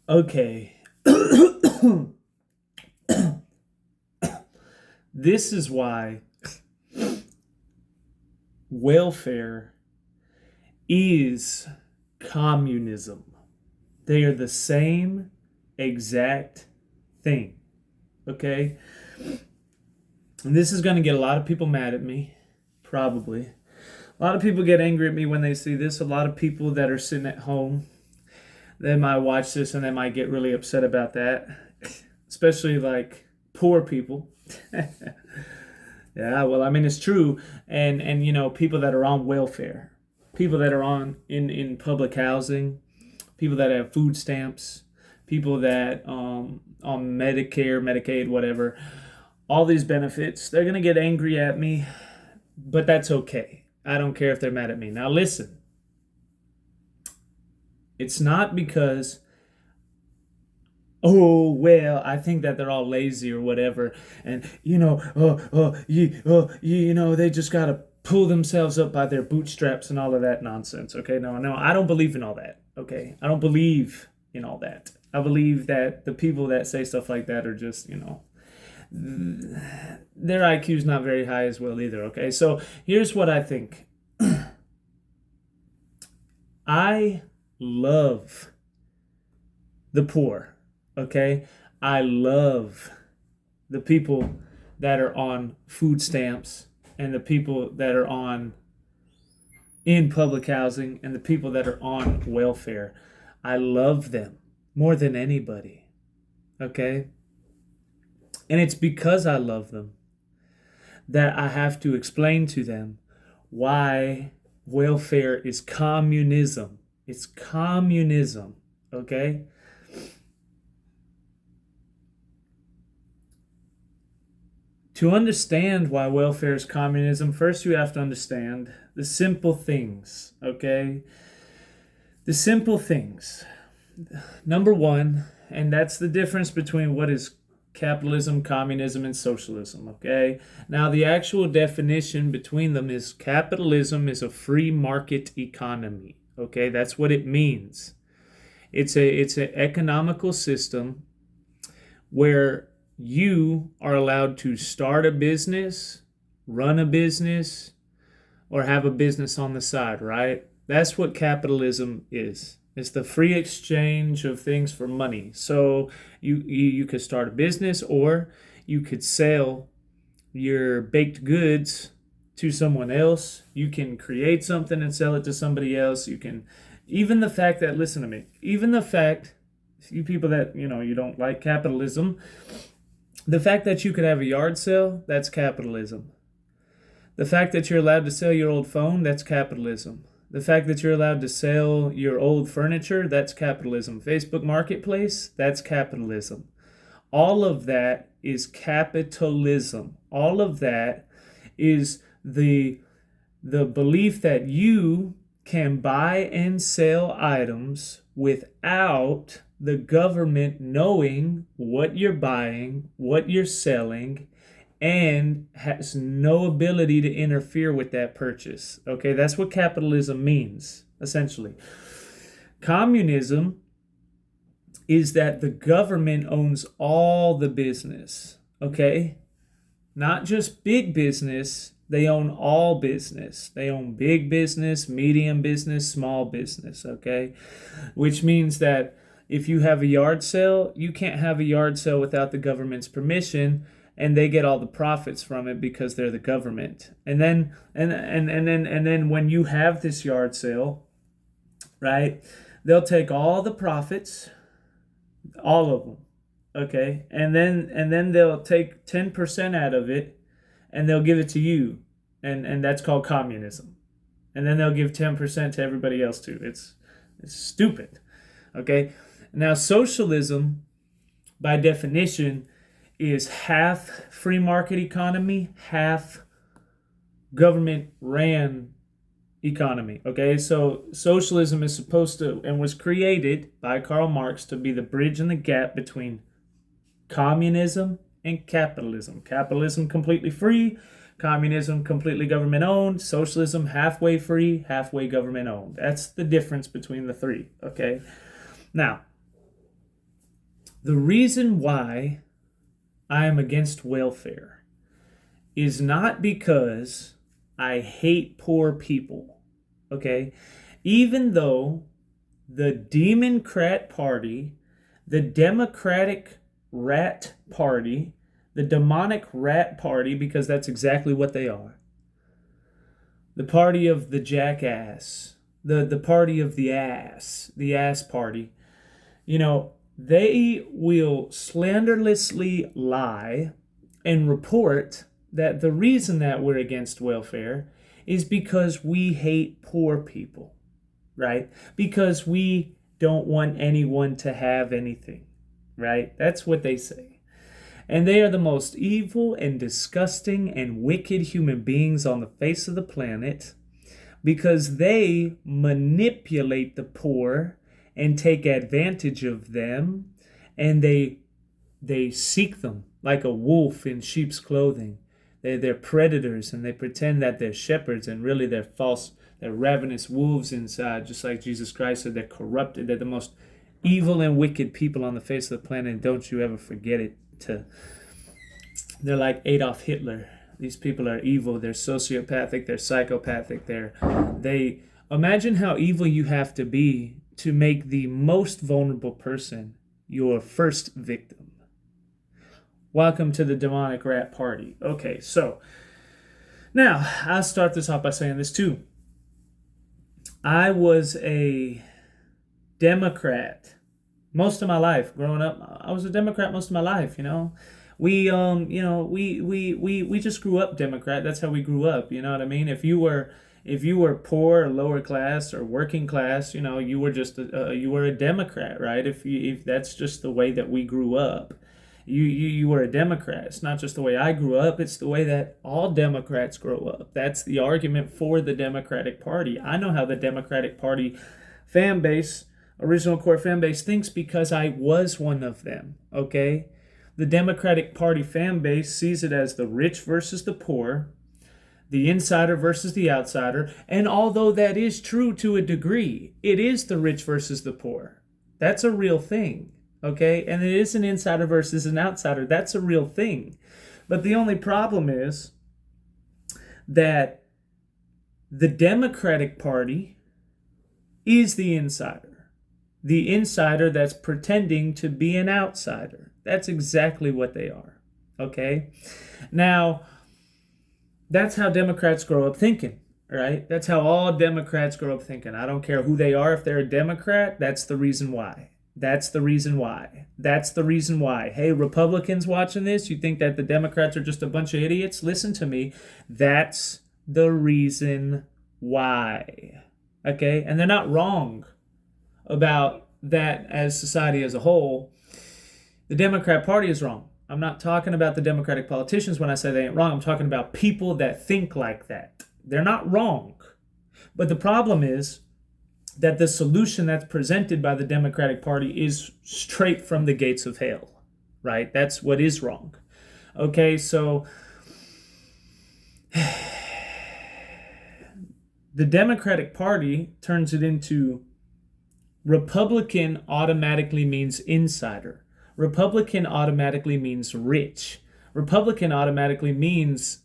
Okay. This is why welfare is communism. They are the same exact thing. Okay? And this is going to get a lot of people mad at me, probably. A lot of people get angry at me when they see this. A lot of people that are sitting at home, they might watch this and they might get really upset about that, especially like poor people. Yeah, well, I mean, it's true. And people that are on welfare, people that are in public housing, people that have food stamps, people that on Medicare, Medicaid, whatever, all these benefits, they're gonna get angry at me, but that's okay. I don't care if they're mad at me. Now listen, it's not because, oh well, I think that they're all lazy or whatever, and they just gotta pull themselves up by their bootstraps and all of that nonsense. Okay, no, I don't believe in all that. Okay, I don't believe in all that. I believe that the people that say stuff like that are just, their IQ is not very high as well either. Okay, so here's what I think. I love the poor. Okay, I love the people that are on food stamps and the people that are on in public housing and the people that are on welfare. I love them more than anybody. Okay, and it's because I love them that I have to explain to them why welfare is communism. It's communism, okay? To understand why welfare is communism, first you have to understand the simple things, okay? The simple things. Number one, and that's the difference between what is capitalism, communism, and socialism, okay? Now, the actual definition between them is capitalism is a free market economy, okay? That's what it means. It's an economical system where you are allowed to start a business, run a business, or have a business on the side, right? That's what capitalism is. It's the free exchange of things for money. So you could start a business, or you could sell your baked goods to someone else. You can create something and sell it to somebody else. You can, even the fact that, listen to me, even the fact, you people that, you don't like capitalism, the fact that you could have a yard sale, that's capitalism. The fact that you're allowed to sell your old phone, that's capitalism. The fact that you're allowed to sell your old furniture, that's capitalism. Facebook Marketplace, that's capitalism. All of that is capitalism. All of that is the belief that you can buy and sell items without the government knowing what you're buying, what you're selling, and has no ability to interfere with that purchase. Okay, that's what capitalism means, essentially. Communism is that the government owns all the business, okay? Not just big business, they own all business. They own big business, medium business, small business, okay? Which means that if you have a yard sale, you can't have a yard sale without the government's permission, and they get all the profits from it because they're the government. And then when you have this yard sale, right? They'll take all the profits, all of them, okay? And then they'll take 10% out of it and they'll give it to you. And that's called communism. And then they'll give 10% to everybody else too. It's stupid. Okay? Now socialism by definition is half free market economy, half government ran economy. Okay, so socialism is supposed to and was created by Karl Marx to be the bridge and the gap between communism and capitalism. Capitalism completely free, communism completely government owned, socialism halfway free, halfway government owned. That's the difference between the three. Okay, now The reason why I am against welfare is not because I hate poor people, okay? Even though the Democrat Party, the Democratic Rat Party, the demonic rat party, because that's exactly what they are, the party of the jackass, the party of the ass party, they will slanderously lie and report that the reason that we're against welfare is because we hate poor people, right? Because we don't want anyone to have anything, right? That's what they say. And they are the most evil and disgusting and wicked human beings on the face of the planet because they manipulate the poor and take advantage of them, and they seek them like a wolf in sheep's clothing. They're predators, and they pretend that they're shepherds, and really they're false. They're ravenous wolves inside, just like Jesus Christ said. They're corrupted. They're the most evil and wicked people on the face of the planet, and don't you ever forget it. They're like Adolf Hitler. These people are evil. They're sociopathic. They're psychopathic. They imagine how evil you have to be to make the most vulnerable person your first victim. Welcome to the demonic rat party. Okay, so now I'll start this off by saying this too. I was a Democrat most of my life growing up. I was a Democrat most of my life, We we just grew up Democrat. That's how we grew up, you know what I mean? If you were poor or lower class or working class, you were just you were a Democrat, right? If that's just the way that we grew up. You were a Democrat. It's not just the way I grew up, it's the way that all Democrats grow up. That's the argument for the Democratic Party. I know how the Democratic Party fan base, original core fan base, thinks because I was one of them, okay? The Democratic Party fan base sees it as the rich versus the poor, the insider versus the outsider, and although that is true to a degree, it is the rich versus the poor. That's a real thing, okay? And it is an insider versus an outsider. That's a real thing. But the only problem is that the Democratic Party is the insider. The insider that's pretending to be an outsider. That's exactly what they are, okay? Now, that's how Democrats grow up thinking, right? That's how all Democrats grow up thinking. I don't care who they are. If they're a Democrat, that's the reason why. That's the reason why. That's the reason why. Hey, Republicans watching this, you think that the Democrats are just a bunch of idiots? Listen to me. That's the reason why, okay? And they're not wrong about that as society as a whole. The Democrat Party is wrong. I'm not talking about the Democratic politicians when I say they ain't wrong. I'm talking about people that think like that. They're not wrong. But the problem is that the solution that's presented by the Democratic Party is straight from the gates of hell, right? That's what is wrong. Okay, so the Democratic Party turns it into Republican automatically means insider. Republican automatically means rich. Republican automatically means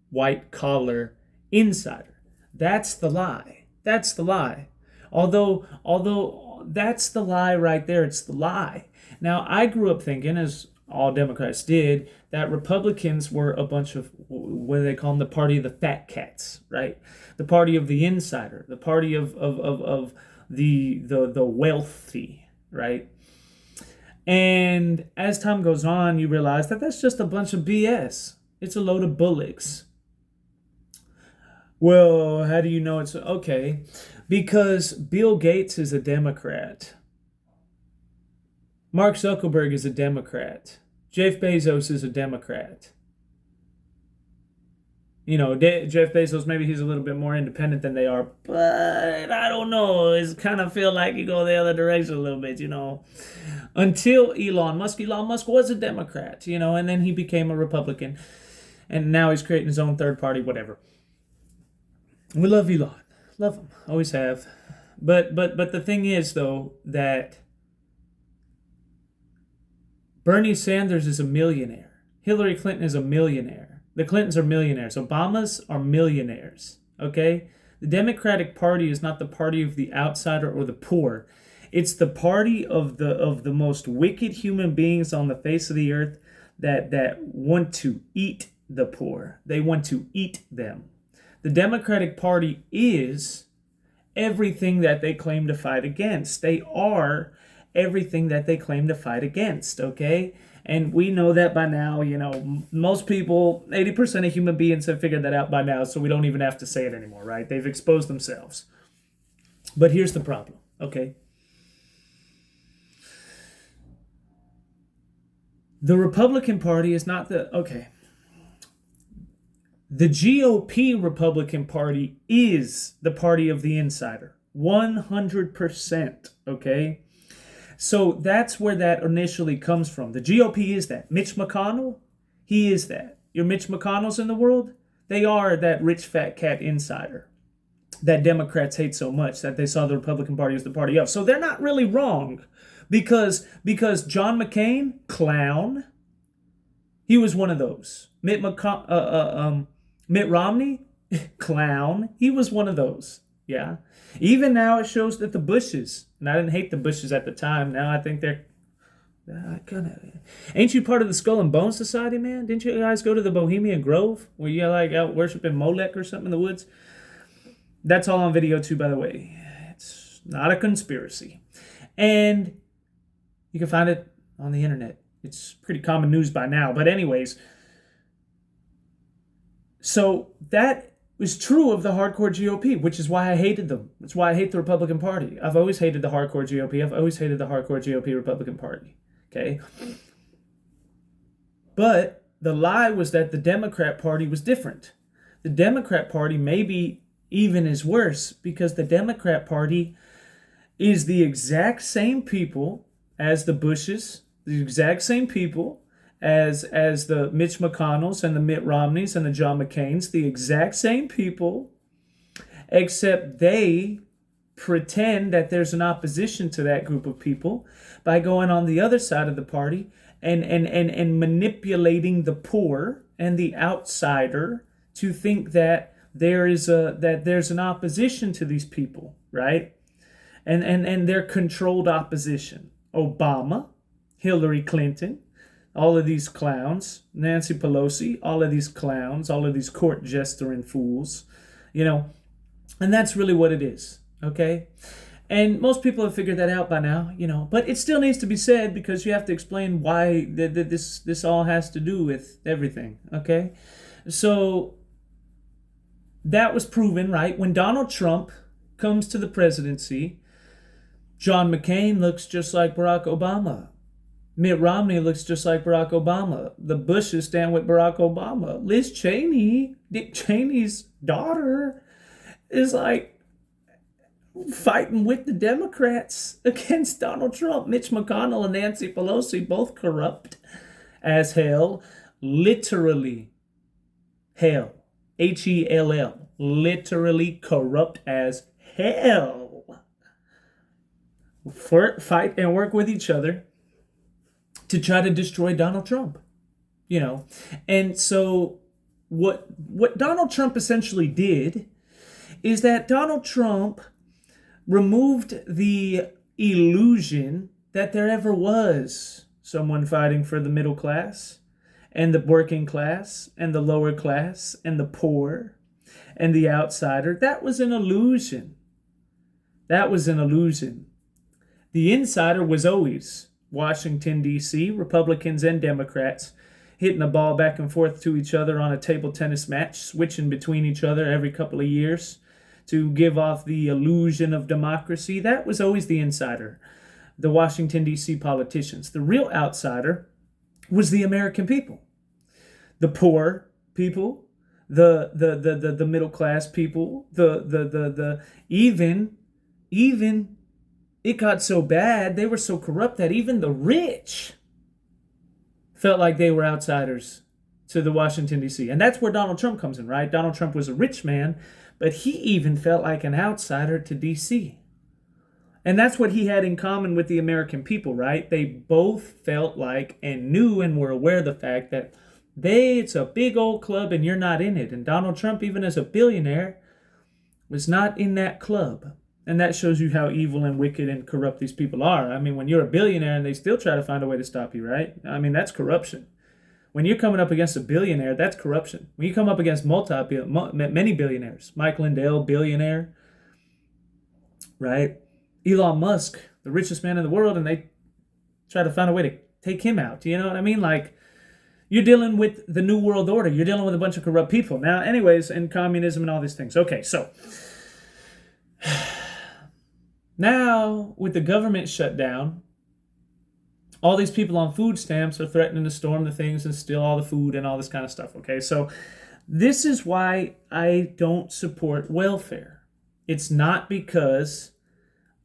white collar insider. That's the lie. That's the lie. Although that's the lie right there. It's the lie. Now, I grew up thinking, as all Democrats did, that Republicans were a bunch of, what do they call them? The party of the fat cats, right? The party of the insider. The party of the wealthy, right? And as time goes on, you realize that that's just a bunch of BS. It's a load of bullocks. Well, how do you know it's okay? Because Bill Gates is a Democrat. Mark Zuckerberg is a Democrat. Jeff Bezos is a Democrat. Jeff Bezos, maybe he's a little bit more independent than they are, but I don't know. It's kind of feel like you go the other direction a little bit, Until Elon Musk was a Democrat, and then he became a Republican, and now he's creating his own third party, whatever. We love Elon. Love him. Always have. But the thing is, though, that Bernie Sanders is a millionaire. Hillary Clinton is a millionaire. The Clintons are millionaires. Obamas are millionaires. Okay? The Democratic Party is not the party of the outsider or the poor. It's the party of the most wicked human beings on the face of the earth that want to eat the poor. They want to eat them. The Democratic Party is everything that they claim to fight against. They are everything that they claim to fight against, okay? And we know that by now. Most people, 80% of human beings have figured that out by now, so we don't even have to say it anymore, right? They've exposed themselves. But here's the problem, okay? The Republican Party is not the GOP Republican Party is the party of the insider. 100%, okay? So that's where that initially comes from. The GOP is that. Mitch McConnell, he is that. Your Mitch McConnells in the world, they are that rich fat cat insider that Democrats hate so much that they saw the Republican Party as the party of. So they're not really wrong because John McCain, clown, he was one of those. Mitt Romney, clown, he was one of those. Yeah. Even now it shows that the Bushes, and I didn't hate the Bushes at the time. Now I think they're kind of... Ain't you part of the Skull and Bones Society, man? Didn't you guys go to the Bohemian Grove where you like out worshiping Molech or something in the woods? That's all on video too, by the way. It's not a conspiracy. And you can find it on the internet. It's pretty common news by now. But anyways, so that was true of the hardcore GOP, which is why I hated them. That's why I hate the Republican Party. I've always hated the hardcore GOP. I've always hated the hardcore GOP Republican Party. Okay? But the lie was that the Democrat Party was different. The Democrat Party maybe even is worse because the Democrat Party is the exact same people as the Bushes, the exact same people as the Mitch McConnells and the Mitt Romneys and the John McCains, the exact same people, except they pretend that there's an opposition to that group of people by going on the other side of the party and manipulating the poor and the outsider to think that there's an opposition to these people, right? And they're controlled opposition. Obama, Hillary Clinton, all of these clowns, Nancy Pelosi, all of these clowns, all of these court jestering fools, and that's really what it is, okay? And most people have figured that out by now, but it still needs to be said because you have to explain why this all has to do with everything, okay? So that was proven, right? When Donald Trump comes to the presidency, John McCain looks just like Barack Obama. Mitt Romney looks just like Barack Obama. The Bushes stand with Barack Obama. Liz Cheney, Dick Cheney's daughter, is like fighting with the Democrats against Donald Trump. Mitch McConnell and Nancy Pelosi, both corrupt as hell. Literally hell. Hell. Literally corrupt as hell. Fight and work with each other to try to destroy Donald Trump, And so what Donald Trump essentially did is that Donald Trump removed the illusion that there ever was someone fighting for the middle class and the working class and the lower class and the poor and the outsider. That was an illusion. That was an illusion. The insider was always Washington, D.C., Republicans and Democrats hitting a ball back and forth to each other on a table tennis match, switching between each other every couple of years to give off the illusion of democracy. That was always the insider, the Washington, D.C. politicians. The real outsider was the American people, the poor people, the middle class people, even it got so bad, they were so corrupt that even the rich felt like they were outsiders to the Washington, D.C. And that's where Donald Trump comes in, right? Donald Trump was a rich man, but he even felt like an outsider to D.C. And that's what he had in common with the American people, right? They both felt like and knew and were aware of the fact that it's a big old club and you're not in it. And Donald Trump, even as a billionaire, was not in that club. And that shows you how evil and wicked and corrupt these people are. I mean, when you're a billionaire and they still try to find a way to stop you, right? I mean, that's corruption. When you're coming up against a billionaire, that's corruption. When you come up against many billionaires, Mike Lindell, billionaire, right? Elon Musk, the richest man in the world, and they try to find a way to take him out. You know what I mean? Like, you're dealing with the New World Order. You're dealing with a bunch of corrupt people. Now, anyways, and communism and all these things. Okay, so now with the government shut down, all these people on food stamps are threatening to storm the things and steal all the food and all this kind of stuff. Okay, so this is why I don't support welfare. It's not because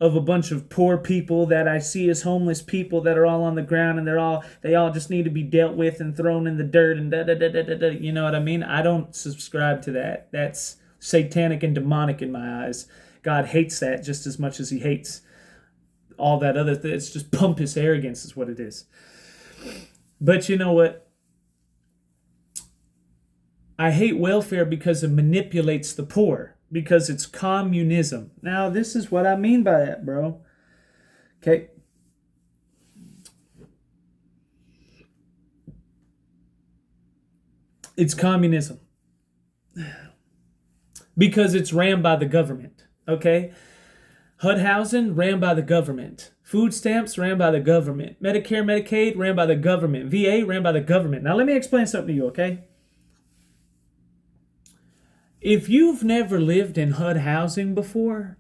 of a bunch of poor people that I see as homeless people that are all on the ground and they all just need to be dealt with and thrown in the dirt and da da da da da da. You know what I mean? I don't subscribe to that. That's satanic and demonic in my eyes. God hates that just as much as he hates all that other thing. It's just pompous arrogance is what it is. But you know what? I hate welfare because it manipulates the poor. Because it's communism. Now, this is what I mean by that, bro. Okay. It's communism. Because it's ran by the government. Okay? HUD housing, ran by the government. Food stamps, ran by the government. Medicare, Medicaid, ran by the government. VA, ran by the government. Now, let me explain something to you, okay? If you've never lived in HUD housing before,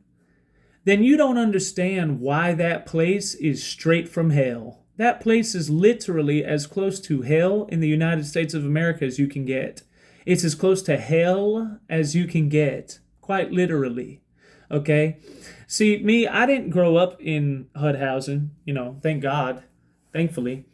then you don't understand why that place is straight from hell. That place is literally as close to hell in the United States of America as you can get. It's as close to hell as you can get, quite literally. Okay? See, me, I didn't grow up in HUD housing, thank God, thankfully.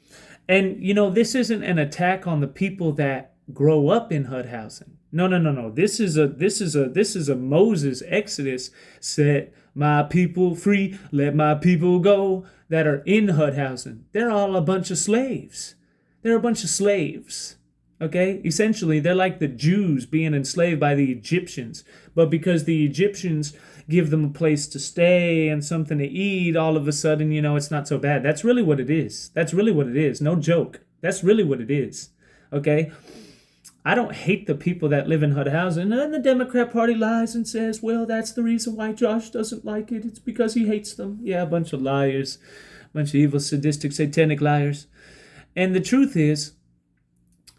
And, this isn't an attack on the people that grow up in HUD housing. No. This is a Moses Exodus. Set my people free, let my people go, that are in HUD housing. They're all a bunch of slaves. They're a bunch of slaves. Okay? Essentially, they're like the Jews being enslaved by the Egyptians. But because the Egyptians give them a place to stay and something to eat, all of a sudden, it's not so bad. That's really what it is. That's really what it is. No joke. That's really what it is. Okay? I don't hate the people that live in HUD housing. And the Democrat Party lies and says, well, that's the reason why Josh doesn't like it. It's because he hates them. Yeah, a bunch of liars. A bunch of evil, sadistic, satanic liars. And the truth is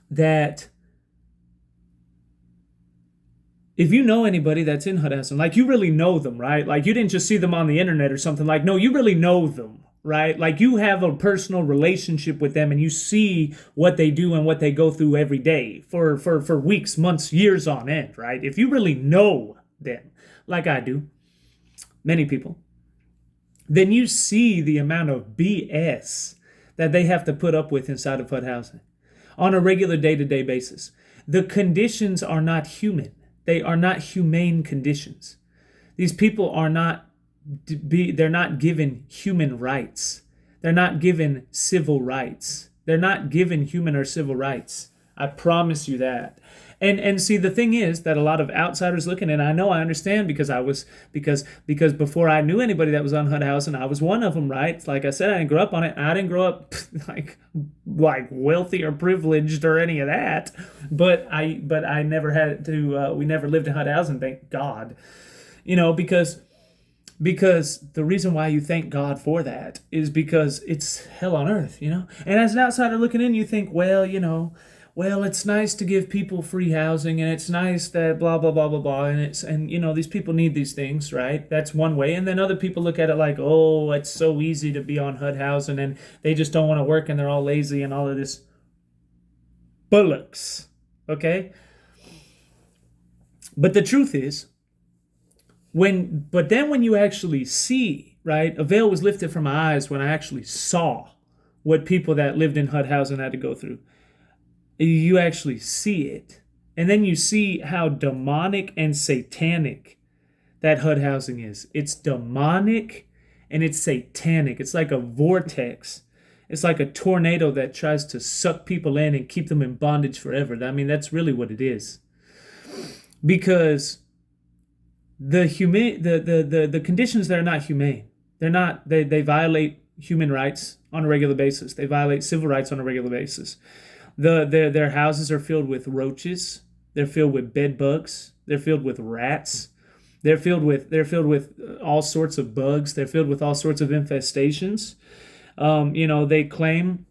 that if you know anybody that's in HUD housing, like you really know them, right? Like you didn't just see them on the internet or something. Like, no, you really know them. Right? Like you have a personal relationship with them and you see what they do and what they go through every day for weeks, months, years on end, right? If you really know them, like I do, many people, then you see the amount of BS that they have to put up with inside of HUD housing on a regular day-to-day basis. The conditions are not human. They are not humane conditions. These people are not they're not given human rights. They're not given civil rights. They're not given human or civil rights. I promise you that. And see, the thing is that a lot of outsiders looking, and I know I understand because before I knew anybody that was on HUD housing, I was one of them, right? Like I said, I didn't grow up on it. I didn't grow up like wealthy or privileged or any of that. But I never had to. We never lived in HUD housing, thank God. Because the reason why you thank God for that is because it's hell on earth, And as an outsider looking in, you think, well, it's nice to give people free housing and it's nice that blah, blah, blah, blah, blah. And these people need these things, right? That's one way. And then other people look at it like, oh, it's so easy to be on HUD housing and they just don't want to work and they're all lazy and all of this bullocks, okay? But the truth is, But then when you actually see, right, a veil was lifted from my eyes when I actually saw what people that lived in HUD housing had to go through. You actually see it. And then you see how demonic and satanic that HUD housing is. It's demonic and it's satanic. It's like a vortex. It's like a tornado that tries to suck people in and keep them in bondage forever. I mean, that's really what it is. Because the conditions there are not humane. They violate human rights on a regular basis. They violate civil rights on a regular basis. Their houses are filled with roaches. They're filled with bed bugs. They're filled with rats. They're filled with all sorts of bugs. They're filled with all sorts of infestations. They claim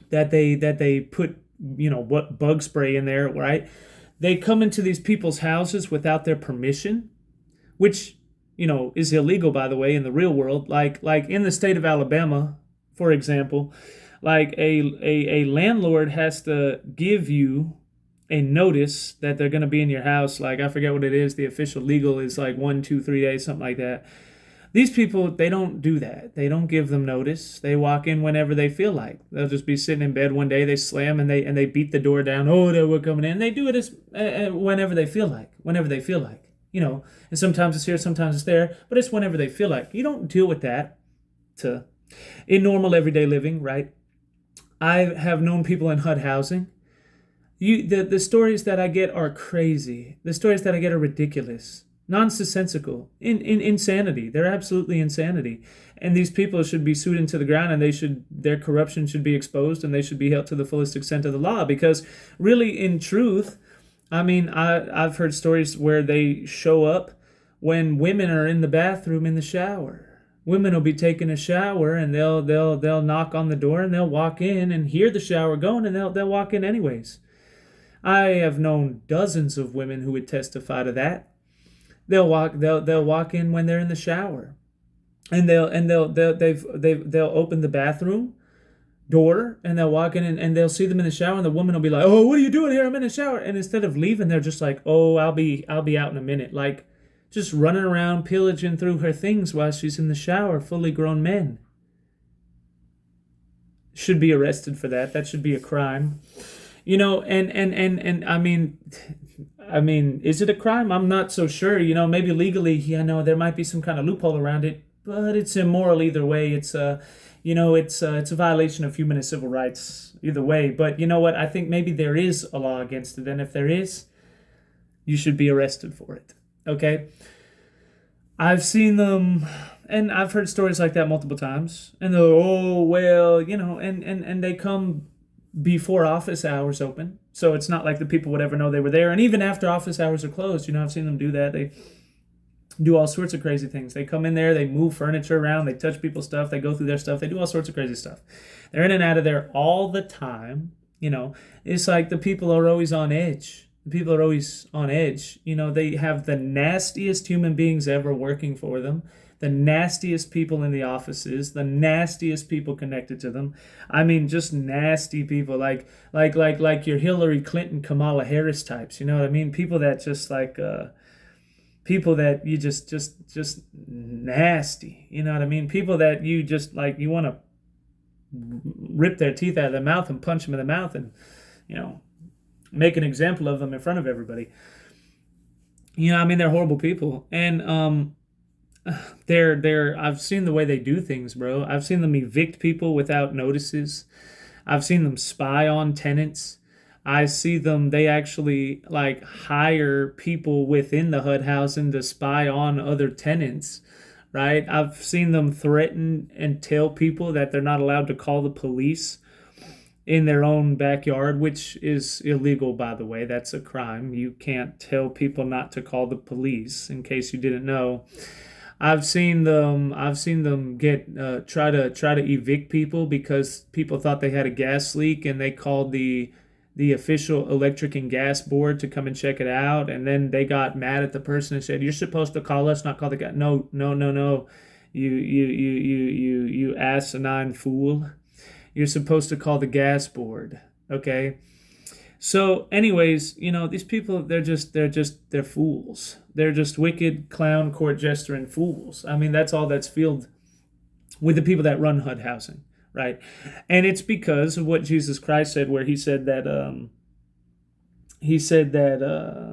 that they put what bug spray in there, right? They come into these people's houses without their permission, which is illegal, by the way, in the real world. Like in the state of Alabama, for example, like a landlord has to give you a notice that they're going to be in your house. Like, I forget what it is. The official legal is like 1, 2, 3 days, something like that. These people, they don't do that. They don't give them notice. They walk in whenever they feel like. They'll just be sitting in bed one day. They slam and they beat the door down. Oh, we're coming in. They do it as whenever they feel like. Whenever they feel like. And sometimes it's here, sometimes it's there, but it's whenever they feel like. You don't deal with that in normal everyday living, right? I have known people in HUD housing. The stories that I get are crazy. The stories that I get are ridiculous, nonsensical, insanity. They're absolutely insanity. And these people should be sued into the ground, and their corruption should be exposed, and they should be held to the fullest extent of the law. Because really, in truth, I mean, I've heard stories where they show up when women are in the bathroom in the shower. Women will be taking a shower, and they'll knock on the door, and they'll walk in and hear the shower going, and they'll walk in anyways. I have known dozens of women who would testify to that. They'll walk in when they're in the shower, and they'll open the bathroom door, and they'll walk in, and they'll see them in the shower, and the woman will be like, "Oh, what are you doing here? I'm in the shower." And instead of leaving, they're just like, "Oh, I'll be out in a minute," like just running around pillaging through her things while she's in the shower. Fully grown men should be arrested for that. That should be a crime. And I mean, is it a crime? I'm not so sure. Maybe legally, there might be some kind of loophole around it, but it's immoral either way. It's it's a violation of human and civil rights either way. But you know what? I think maybe there is a law against it, and if there is, you should be arrested for it. Okay? I've seen them, and I've heard stories like that multiple times, and they're, oh, well, and they come before office hours open. So it's not like the people would ever know they were there. And even after office hours are closed, I've seen them do that. They do all sorts of crazy things. They come in there, they move furniture around, they touch people's stuff, they go through their stuff, they do all sorts of crazy stuff. They're in and out of there all the time. It's like the people are always on edge. People are always on edge. They have the nastiest human beings ever working for them. The nastiest people in the offices, the nastiest people connected to them. I mean, just nasty people, like your Hillary Clinton, Kamala Harris types. You know what I mean? People that just people that you just nasty. You know what I mean? People that you just you want to rip their teeth out of their mouth and punch them in the mouth and make an example of them in front of everybody. They're horrible people, and I've seen the way they do things, bro. I've seen them evict people without notices. I've seen them spy on tenants. I see them, they actually hire people within the HUD housing to spy on other tenants, right? I've seen them threaten and tell people that they're not allowed to call the police in their own backyard, which is illegal, by the way. That's a crime. You can't tell people not to call the police, in case you didn't know. I've seen them get try to evict people because people thought they had a gas leak, and they called the official electric and gas board to come and check it out, and then they got mad at the person and said, "You're supposed to call us, not call the guy." No. You asinine fool. You're supposed to call the gas board. Okay? So anyways, these people, they're fools. They're just wicked clown court gesturing fools. I mean, that's all that's filled with the people that run HUD housing, right? And it's because of what Jesus Christ said, where he said that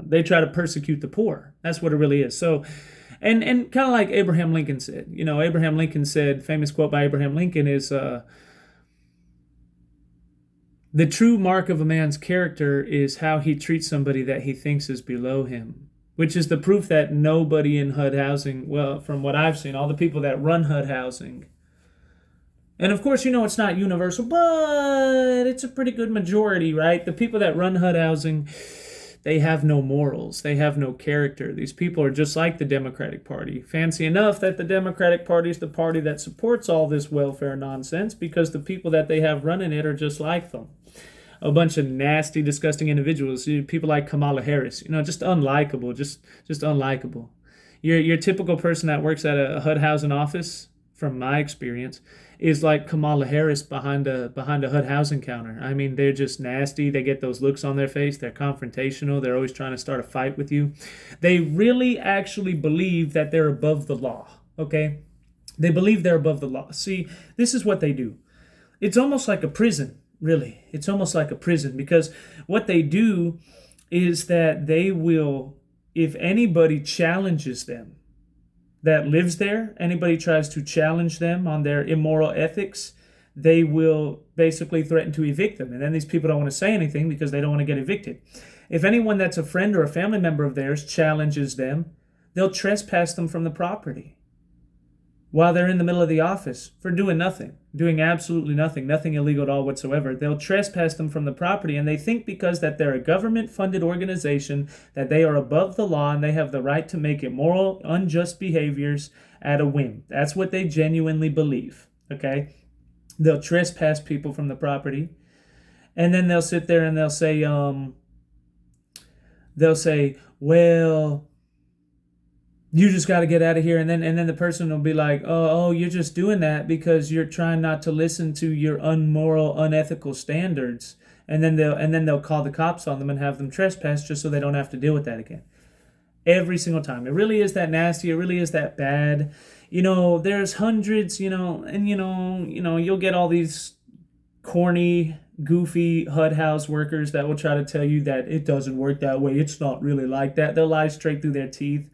they try to persecute the poor. That's what it really is. So And kind of like Abraham Lincoln said. Abraham Lincoln said, famous quote by Abraham Lincoln is, the true mark of a man's character is how he treats somebody that he thinks is below him, which is the proof that nobody in HUD housing, well, from what I've seen, all the people that run HUD housing, and of course, it's not universal, but it's a pretty good majority, right? The people that run HUD housing, they have no morals. They have no character. These people are just like the Democratic Party. Fancy enough that the Democratic Party is the party that supports all this welfare nonsense because the people that they have running it are just like them. A bunch of nasty, disgusting individuals. People like Kamala Harris. Just unlikable. Just unlikable. Your typical person that works at a HUD housing office, from my experience, is like Kamala Harris behind a HUD housing counter. I mean, they're just nasty. They get those looks on their face. They're confrontational. They're always trying to start a fight with you. They really actually believe that they're above the law, okay? They believe they're above the law. See, this is what they do. It's almost like a prison, really. It's almost like a prison because what they do is that they will, if anybody challenges them, that lives there, anybody tries to challenge them on their immoral ethics, they will basically threaten to evict them. And then these people don't want to say anything because they don't want to get evicted. If anyone that's a friend or a family member of theirs challenges them, they'll trespass them from the property while they're in the middle of the office for doing nothing, doing absolutely nothing illegal at all whatsoever. They'll trespass them from the property, and they think because that they're a government-funded organization that they are above the law and they have the right to make immoral, unjust behaviors at a whim. That's what they genuinely believe, okay? They'll trespass people from the property, and then they'll sit there and they'll say, well, you just got to get out of here. And then the person will be like, oh, you're just doing that because you're trying not to listen to your unmoral, unethical standards. And then they'll call the cops on them and have them trespass just so they don't have to deal with that again. Every single time. It really is that nasty. It really is that bad. There's hundreds, and you'll get all these corny, goofy HUD house workers that will try to tell you that it doesn't work that way. It's not really like that. They'll lie straight through their teeth.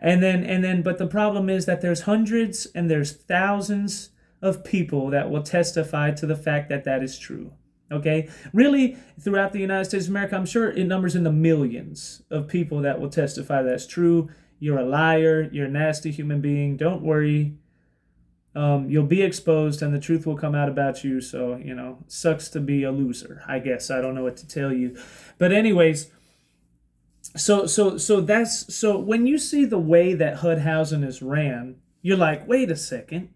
But the problem is that there's hundreds and there's thousands of people that will testify to the fact that that is true. Okay? Really, throughout the United States of America, I'm sure it numbers in the millions of people that will testify that's true. You're a liar. You're a nasty human being. Don't worry. You'll be exposed and the truth will come out about you. So, sucks to be a loser, I guess. I don't know what to tell you. But anyways, So when you see the way that HUD housing is ran, you're like, wait a second.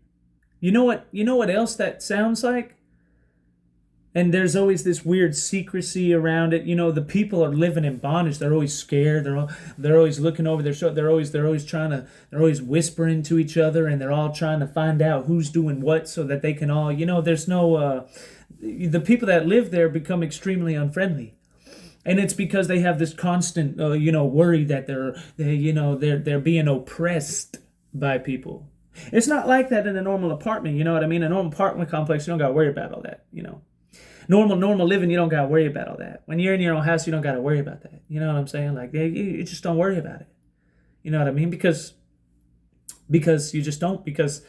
You know what else that sounds like? And there's always this weird secrecy around it. The people are living in bondage. They're always scared. They're always looking over their shoulder. They're always whispering to each other, and they're all trying to find out who's doing what so that they can all, there's no the people that live there become extremely unfriendly. And it's because they have this constant, worry that they're being oppressed by people. It's not like that in a normal apartment. You know what I mean? A normal apartment complex, you don't got to worry about all that. Normal living, you don't got to worry about all that. When you're in your own house, you don't got to worry about that. You know what I'm saying? Like you just don't worry about it. You know what I mean? Because you just don't. Because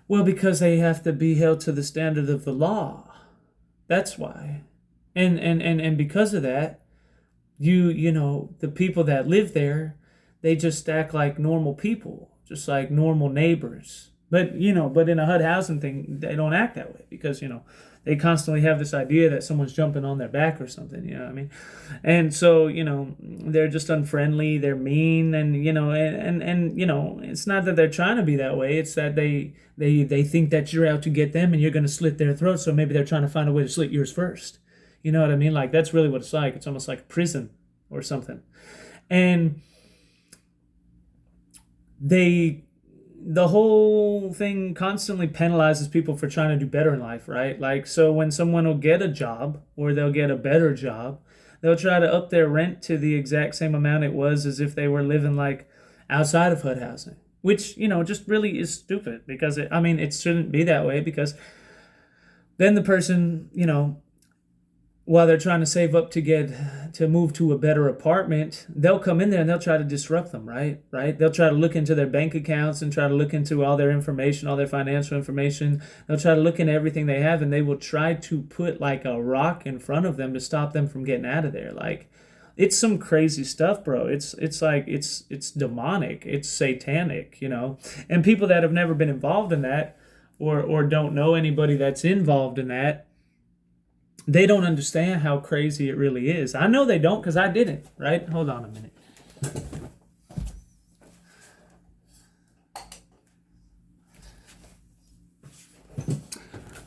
they have to be held to the standard of the law. That's why. And because of that, the people that live there, they just act like normal people, just like normal neighbors. But in a HUD housing thing, they don't act that way because, they constantly have this idea that someone's jumping on their back or something, you know what I mean? And so, they're just unfriendly, they're mean, and it's not that they're trying to be that way, it's that they think that you're out to get them and you're going to slit their throat, so maybe they're trying to find a way to slit yours first. You know what I mean? Like, that's really what it's like. It's almost like a prison or something. And the whole thing constantly penalizes people for trying to do better in life, right? Like, so when someone will get a job or they'll get a better job, they'll try to up their rent to the exact same amount it was as if they were living like outside of HUD housing, which, just really is stupid because it shouldn't be that way because then the person, while they're trying to save up to move to a better apartment, they'll come in there and they'll try to disrupt them, right? They'll try to look into their bank accounts and try to look into all their information, all their financial information. They'll try to look into everything they have, and they will try to put like a rock in front of them to stop them from getting out of there. Like, it's some crazy stuff, bro. It's like it's demonic. It's satanic, you know. And people that have never been involved in that, or don't know anybody that's involved in that, they don't understand how crazy it really is. I know they don't, because I didn't, right? Hold on a minute.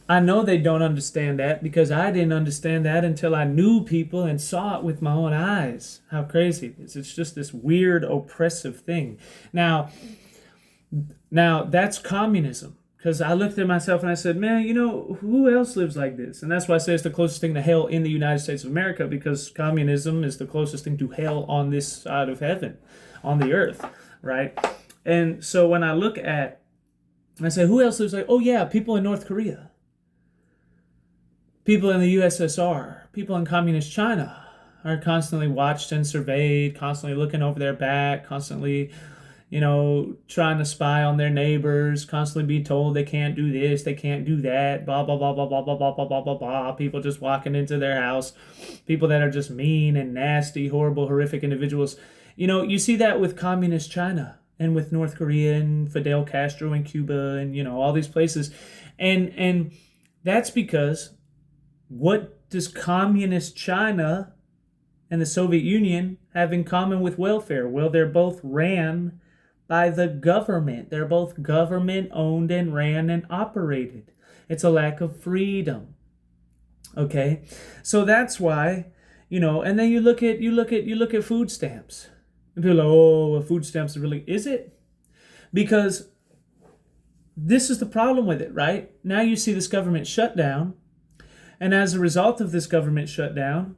I know they don't understand that, because I didn't understand that until I knew people and saw it with my own eyes. How crazy it is. It's just this weird, oppressive thing. Now that's communism. Because I looked at myself and I said, man, you know, who else lives like this? And that's why I say it's the closest thing to hell in the United States of America, because communism is the closest thing to hell on this side of heaven, on the earth, right? And so when I look at, I say, who else lives like, oh yeah, people in North Korea, people in the USSR, people in communist China are constantly watched and surveyed, constantly looking over their back, constantly, you know, trying to spy on their neighbors, constantly be told they can't do this, they can't do that, blah, blah, blah, blah, blah, blah, blah, blah, blah, blah, blah. People just walking into their house, people that are just mean and nasty, horrible, horrific individuals. You know, you see that with communist China and with North Korea and Fidel Castro and Cuba and, you know, all these places. And that's because what does communist China and the Soviet Union have in common with welfare? Well, they're both ran by the government. They're both government owned and ran and operated. It's a lack of freedom. Okay? So that's why, you know, and then you look at food stamps. And people are like, oh, well, food stamps are really, is it? Because this is the problem with it, right? Now you see this government shutdown, and as a result of this government shutdown,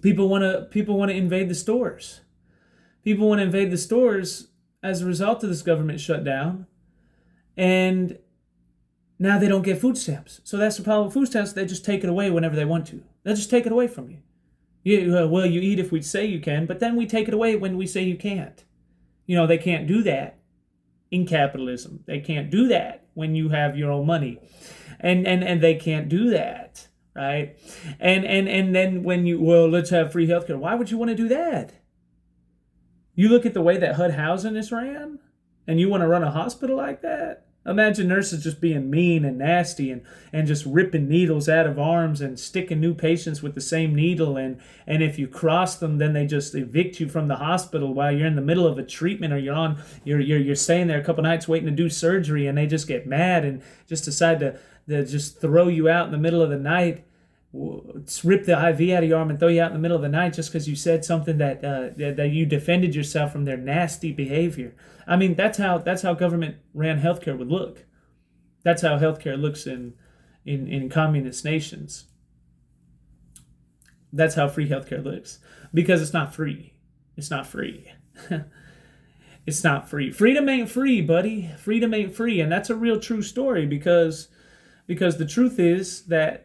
people want to invade the stores. People want to invade the stores as a result of this government shutdown, and now they don't get food stamps. So that's the problem with food stamps. They just take it away whenever they want to. They'll just take it away from you. Well, you eat if we say you can, but then we take it away when we say you can't. You know, they can't do that in capitalism. They can't do that when you have your own money. And they can't do that, right? And then when let's have free healthcare. Why would you want to do that? You look at the way that HUD housing is ran, and you want to run a hospital like that? Imagine nurses just being mean and nasty and just ripping needles out of arms and sticking new patients with the same needle. And if you cross them, then they just evict you from the hospital while you're in the middle of a treatment, or you're staying there a couple nights waiting to do surgery, and they just get mad and just decide to just throw you out in the middle of the night, rip the IV out of your arm and throw you out in the middle of the night just because you said something that you defended yourself from their nasty behavior. I mean, that's how government ran healthcare would look. That's how healthcare looks in communist nations. That's how free healthcare looks, because it's not free. It's not free. It's not free. Freedom ain't free, buddy. Freedom ain't free, and that's a real true story, because the truth is that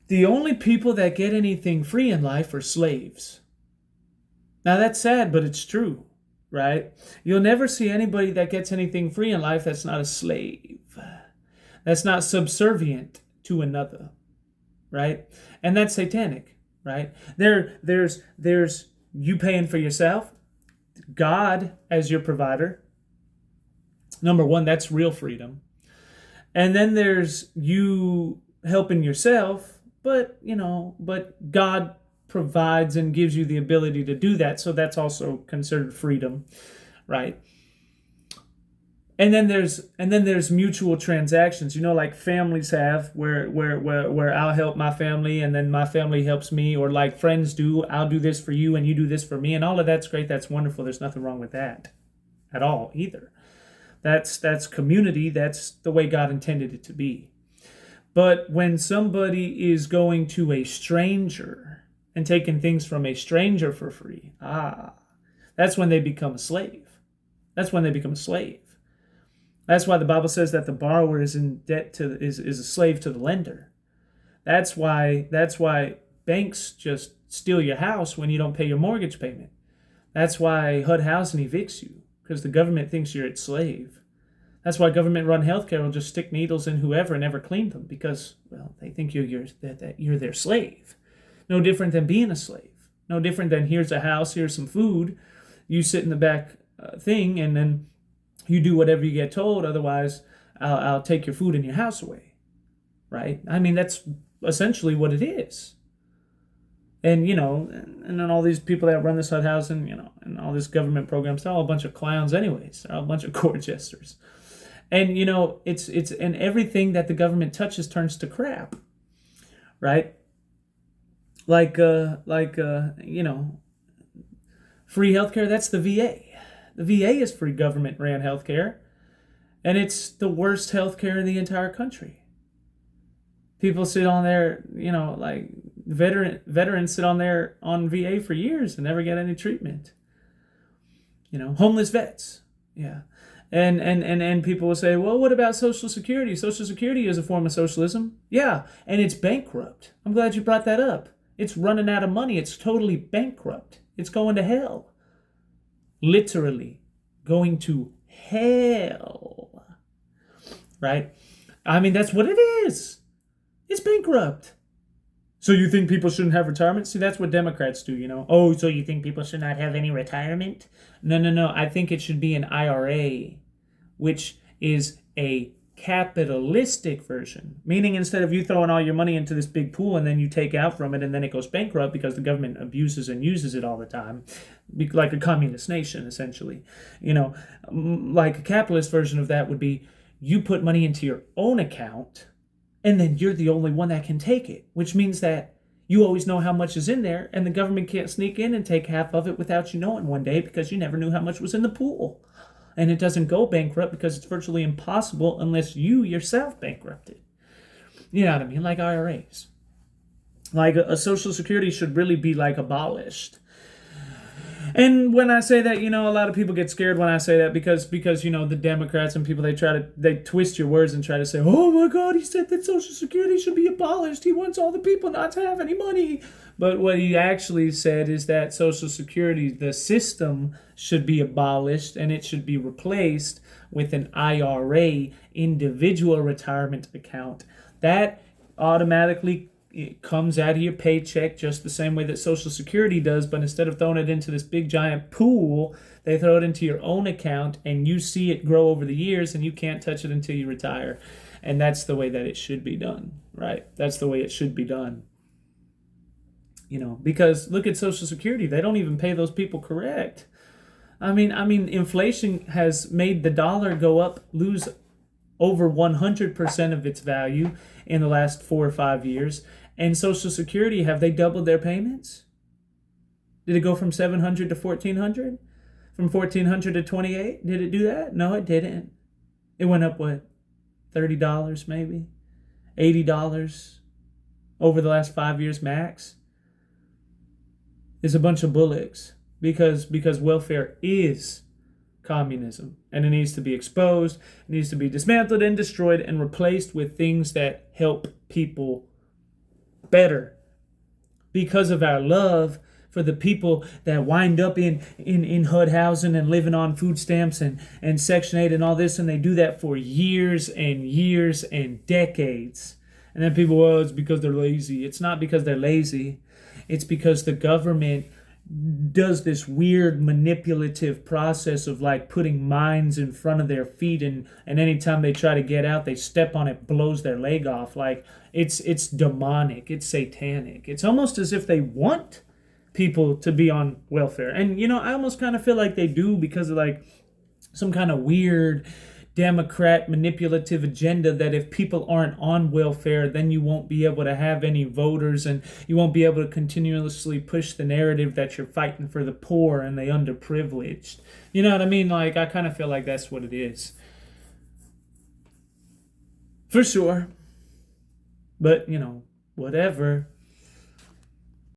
the only people that get anything free in life are slaves. Now that's sad, but it's true, right? You'll never see anybody that gets anything free in life that's not a slave, that's not subservient to another, right? And that's satanic, right? There's you paying for yourself, God as your provider. Number one, that's real freedom. And then there's you helping yourself, but God provides and gives you the ability to do that. So that's also considered freedom, right? And then there's mutual transactions, like families have, where I'll help my family and then my family helps me, or like friends do, I'll do this for you and you do this for me, and all of that's great. That's wonderful. There's nothing wrong with that at all either. That's community. That's the way God intended it to be. But when somebody is going to a stranger and taking things from a stranger for free, that's when they become a slave. That's when they become a slave. That's why the Bible says that the borrower is in debt to is a slave to the lender. That's why banks just steal your house when you don't pay your mortgage payment. That's why HUD Housing evicts you, because the government thinks you're its slave. That's why government-run healthcare will just stick needles in whoever and never clean them, because, well, they think that you're their slave. No different than being a slave. No different than here's a house, here's some food. You sit in the back thing, and then you do whatever you get told. Otherwise, I'll take your food and your house away. Right? I mean, that's essentially what it is. And, and then all these people that run this HUD housing, and all this government programs, they're all a bunch of clowns anyways. They're all a bunch of court jesters. And, it's and everything that the government touches turns to crap. Right? Like free healthcare, that's the VA. The VA is free government-ran healthcare. And it's the worst healthcare in the entire country. People sit on there, like veterans sit on there on VA for years and never get any treatment. Homeless vets. Yeah. And people will say, well, what about Social Security? Social Security is a form of socialism. Yeah, and it's bankrupt. I'm glad you brought that up. It's running out of money. It's totally bankrupt. It's going to hell. Literally going to hell. Right? I mean, that's what it is. It's bankrupt. So you think people shouldn't have retirement? See, that's what Democrats do, Oh, so you think people should not have any retirement? No. I think it should be an IRA, which is a capitalistic version. Meaning instead of you throwing all your money into this big pool and then you take out from it and then it goes bankrupt because the government abuses and uses it all the time, like a communist nation, essentially. Like a capitalist version of that would be you put money into your own account and then you're the only one that can take it, which means that you always know how much is in there, and the government can't sneak in and take half of it without you knowing one day because you never knew how much was in the pool. And it doesn't go bankrupt because it's virtually impossible unless you yourself bankrupt it. You know what I mean? Like IRAs. Like a Social Security should really be like abolished. And when I say that, a lot of people get scared when I say that because the Democrats and people, they twist your words and try to say, oh my God, he said that Social Security should be abolished. He wants all the people not to have any money. But what he actually said is that Social Security, the system, should be abolished and it should be replaced with an IRA, individual retirement account. That automatically it comes out of your paycheck just the same way that Social Security does, but instead of throwing it into this big giant pool, they throw it into your own account and you see it grow over the years and you can't touch it until you retire. And that's the way that it should be done, right? That's the way it should be done. Because look at Social Security. They don't even pay those people correct. I mean, inflation has made the dollar lose over 100% of its value in the last 4 or 5 years. And Social Security, have they doubled their payments? Did it go from $700 to $1,400? From $1,400 to $2,800? Did it do that? No, it didn't. It went up, what, $30 maybe? $80 over the last 5 years max? It's a bunch of bullocks because welfare is communism, and it needs to be exposed, it needs to be dismantled and destroyed and replaced with things that help people better because of our love for the people that wind up in HUD housing and living on food stamps and Section 8 and all this, and they do that for years and years and decades. And then people, well, it's because they're lazy. It's not because they're lazy. It's because the government does this weird manipulative process of like putting mines in front of their feet, and anytime they try to get out, they step on it, blows their leg off. Like it's demonic, it's satanic. It's almost as if they want people to be on welfare. And I almost kind of feel like they do because of like some kind of weird Democrat manipulative agenda that if people aren't on welfare, then you won't be able to have any voters and you won't be able to continuously push the narrative that you're fighting for the poor and the underprivileged. You know what I mean? Like, I kind of feel like that's what it is. For sure. But, whatever.